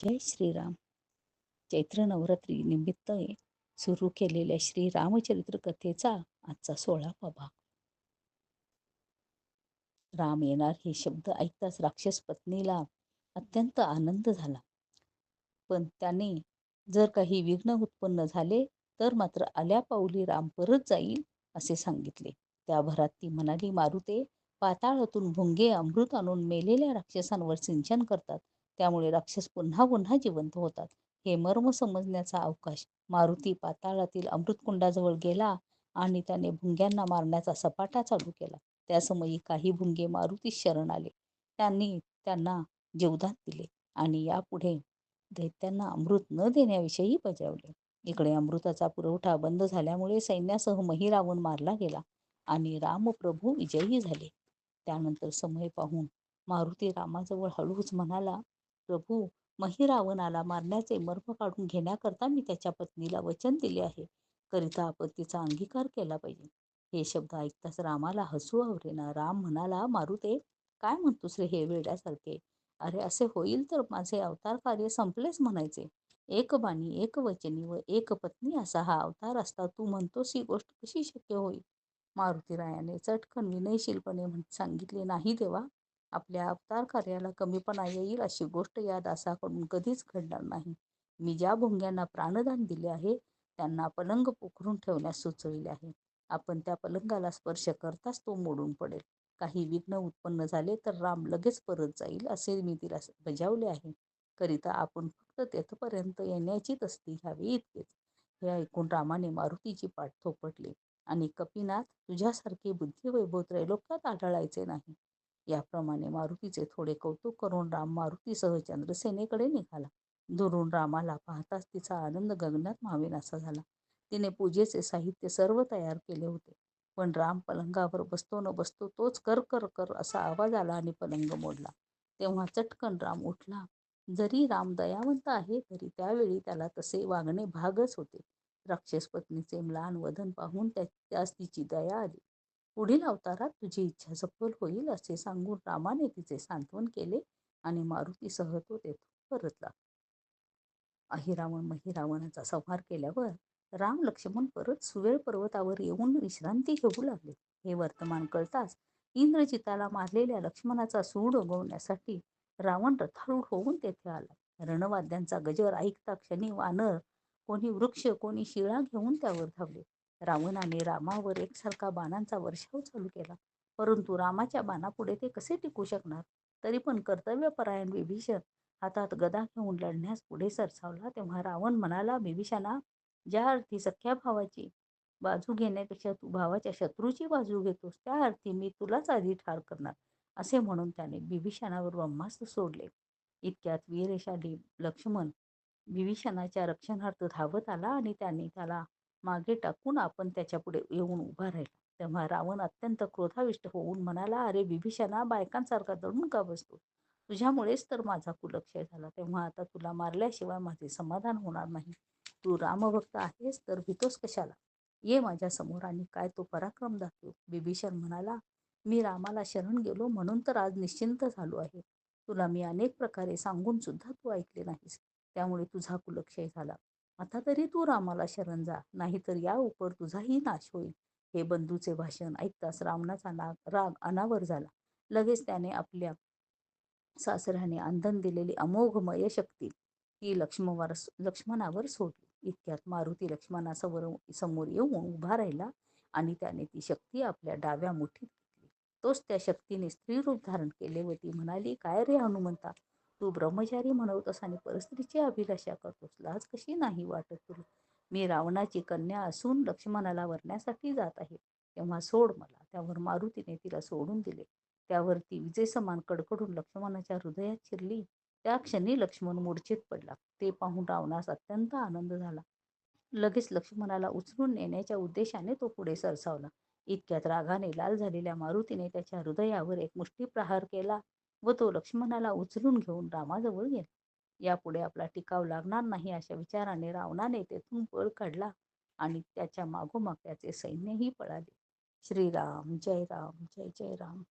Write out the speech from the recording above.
जय श्रीराम. चैत्र नवरात्री निमित्त सुरू केलेल्या श्री रामचरित्र कथेचा आजचा 16वा भाग. राम येणार हे शब्द ऐकताच राक्षस पत्नीला अत्यंत आनंद झाला. पण त्याने जर काही विघ्न उत्पन्न झाले तर मात्र आल्या पाऊली राम परत जाईल असे सांगितले. त्या भरात ती म्हणाली, मारुते, पाताळातून भुंगे अमृत आणून मेलेल्या राक्षसांवर सिंचन करतात. त्यामुळे राक्षस पुन्हा पुन्हा जिवंत होतात. हे मर्म समजण्याचा अवकाश. मारुती पाताळातील अमृतकुंडाजवळ गेला आणि त्याने भुंग्यांना मारण्याचा सपाटा चालू केला. त्या समयी काही भुंगे मारुतीस शरण आले. त्यांनी त्यांना जीवदान दिले आणि यापुढे दैत्यांना अमृत न देण्याविषयी बजावले. इकडे अमृताचा पुरवठा बंद झाल्यामुळे सैन्यासह महिरावण मारला गेला आणि रामप्रभू विजयी झाले. त्यानंतर समय पाहून मारुती रामाजवळ हळूच म्हणाला, प्रभू, महिरावणाला मारण्याचे मर्म काढून घेण्याकरता मी त्याच्या पत्नीला वचन दिले आहे, करिता आपण तिचा अंगीकार केला पाहिजे. हे शब्द ऐकताच रामाला हसू आवरेना. राम म्हणाला, मारुते, काय म्हणतोस रे हे वेड्यासारखे? अरे असे होईल तर माझे अवतार कार्य संपलेच म्हणायचे. एक बाणी, एक वचनी व एक पत्नी असा हा अवतार असता. तू म्हणतोस ही गोष्ट कशी शक्य होईल? मारुतीरायाने चटकन विनयशीलपणे सांगितले, नाही देवा, आपल्या अवतार कार्याला कमीपणा येईल अशी गोष्ट या दासाकडून कधीच घडणार नाही. मी ज्या भोंग्यांना प्राणदान दिले आहे त्यांना पलंग पोखरून ठेवण्यास सुचविले आहे. आपण त्या पलंगाला स्पर्श करताच तो मोडून पडेल. काही विघ्न उत्पन्न झाले तर राम लगेच परत जाईल असे मी तिला बजावले आहे, करिता आपण फक्त तेथपर्यंत येण्याची तसदी घ्यावी इतकेच. हे ऐकून रामाने मारुतीची पाठ थोपटली आणि कपिनाथ, तुझ्यासारखे बुद्धिवैभव त्रैलोक्यात आढळायचे नाही. याप्रमाणे मारुतीचे थोडे कौतुक करून राम मारुतीसह चंद्रसेनेकडे निघाला. दुरून रामाला पाहताच तिचा आनंद गगनात मावेनासा झाला. तिने पूजेचे साहित्य सर्व तयार केले होते. पण राम पलंगावर बसतो न बसतो तोच कर कर कर असा आवाज आला आणि पलंग मोडला. तेव्हा चटकन राम उठला. जरी राम दयावंत आहे तरी त्यावेळी त्याला तसे वागणे भागच होते. राक्षस पत्नीचे म्लान वदन पाहून त्यास तिची दया आली. पुढील अवतारात तुझी इच्छा सफल होईल असे सांगून रामाने तिचे सांत्वन केले आणि मारुतीसह तो तेथून परतला. अहिरावण महिरावणाचा संहार केल्यावर राम लक्ष्मण परत सुवेळ पर्वतावर येऊन विश्रांती घेऊ लागले. हे वर्तमान कळताच इंद्रजिताला मारलेल्या लक्ष्मणाचा सूड उगवण्यासाठी रावण रथारूढ होऊन तेथे आला. रणवाद्यांचा गजर ऐकता क्षणी वानर, कोणी वृक्ष, कोणी शिळा घेऊन त्यावर धावले. रावणाने रामावर एकसारखा बाणांचा वर्षाव चालू केला, परंतु रामाच्या बाणापुढे ते कसे टिकू शकणार? तरी पण कर्तव्यपरायण विभीषण हातात गदा घेऊन लढण्यास पुढे सरसावला. तेव्हा रावण म्हणाला, विभीषणा, ज्या अर्थी सख्या भावाची बाजू घेण्यापेक्षा तू भावाच्या शत्रूची बाजू घेतोस, त्या अर्थी मी तुलाच आधी ठार करणार, असे म्हणून त्याने विभीषणावर ब्रह्मास्त्र सोडले. इतक्यात वीरशाली लक्ष्मण विभीषणाच्या रक्षणार्थ धावत आला आणि त्याने त्याला मागे टाकून आपण त्याच्यापुढे येऊन उभा राहिला. तेव्हा रावण अत्यंत क्रोधाविष्ट होऊन म्हणाला, अरे विभीषणा, बायकांसारखा दडून का बसतो? तुझ्यामुळेच तर माझा कुलक्षय झाला. तेव्हा आता तुला मारल्याशिवाय माझे समाधान होणार नाही. तू रामभक्त आहेस तर भीतोस कशाला? ये माझ्या समोर आणि काय तो पराक्रम दाखव. विभीषण म्हणाला, मी रामाला शरण गेलो म्हणून तर आज निश्चिंत झालो आहे. तुला मी अनेक प्रकारे सांगून सुद्धा तू ऐकले नाहीस, त्यामुळे तुझा कुलक्षय झाला. आता तरी तू रामाला शरण जा, नाहीतर या उपर तुझाही नाश होईल. हे बंधूचे भाषण ऐकताच रावणाचा राग अनावर झाला. लगेच त्याने आपल्या सासऱ्याने अंधन दिलेली अमोघ शक्ती ती लक्ष्मणावर सोडली. इतक्यात मारुती समोर येऊन उभा राहिला आणि त्याने ती शक्ती आपल्या डाव्या मुठीत घेतली. तोच त्या शक्तीने स्त्रीरूप धारण केले व ती म्हणाली, काय रे हनुमंता, तू ब्रह्मचारी म्हणवतोस आणि परस्त्रीची अभिलाषा करतोस. लाज कशी नाही वाटत तुला? मी रावणाची कन्या असून लक्ष्मणाला वरण्यासाठी जात आहे, तेव्हा सोड मला. त्यावर मारुतीने तिला सोडून दिले. त्यावर ती विजेसमान कडकडून लक्ष्मणाच्या हृदयात शिरली. त्या क्षणी लक्ष्मण मूर्छित पडला. ते पाहून रावणास अत्यंत आनंद झाला. लगेच लक्ष्मणाला उचलून नेण्याच्या उद्देशाने तो पुढे सरसावला. इतक्यात रागाने लाल झालेल्या मारुतीने त्याच्या हृदयावर एक मुष्टीप्रहार केला व तो लक्ष्मणाला उचलून घेऊन रामाजवळ गेला. यापुढे आपला टिकाव लागणार नाही अशा विचाराने रावणाने तेथून पळ काढला आणि त्याच्या मागोमाग त्याचे सैन्यही पळाले. श्रीराम, जय राम, जय जय राम.